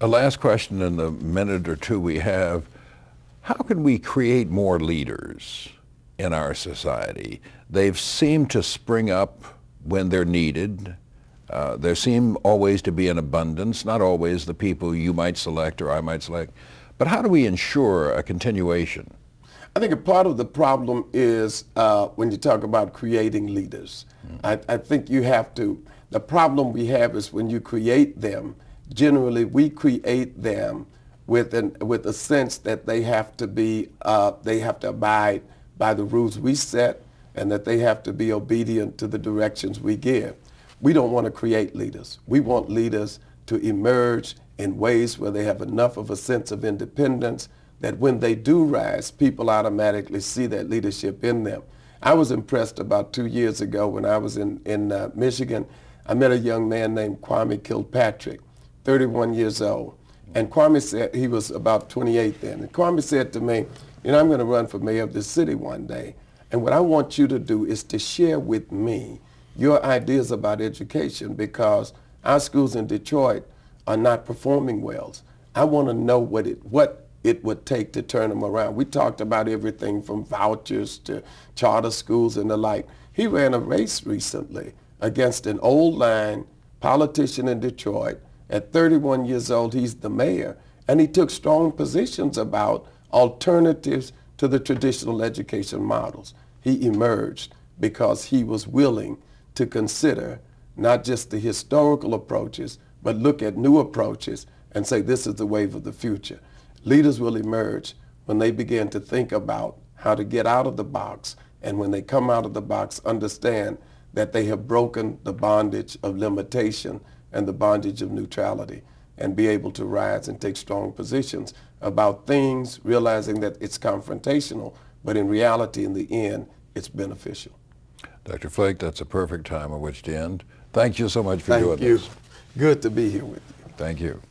A last question in the minute or two we have. How can we create more leaders in our society? They've seemed to spring up when they're needed. There seem always to be an abundance, not always the people you might select or I might select. But how do we ensure a continuation? I think a part of the problem is when you talk about creating leaders. I think you have to, the problem we have is when you create them, generally we create them with a sense that they have to abide by the rules we set and that they have to be obedient to the directions we give. We don't want to create leaders. We want leaders to emerge in ways where they have enough of a sense of independence that when they do rise, people automatically see that leadership in them. I was impressed about 2 years ago when I was in Michigan. I met a young man named Kwame Kilpatrick, 31 years old. And Kwame said, he was about 28 then, and Kwame said to me, you know, I'm going to run for mayor of this city one day. And what I want you to do is to share with me your ideas about education, because our schools in Detroit are not performing well. I want to know what it would take to turn them around. We talked about everything from vouchers to charter schools and the like. He ran a race recently against an old line politician in Detroit. At 31 years old, he's the mayor, and he took strong positions about alternatives to the traditional education models. He emerged because he was willing to consider not just the historical approaches, but look at new approaches and say this is the wave of the future. Leaders will emerge when they begin to think about how to get out of the box, and when they come out of the box, understand that they have broken the bondage of limitation and the bondage of neutrality, and be able to rise and take strong positions about things, realizing that it's confrontational, but in reality, in the end, it's beneficial. Dr. Flake, that's a perfect time at which to end. Thank you so much for doing this. Thank you. Good to be here with you. Thank you.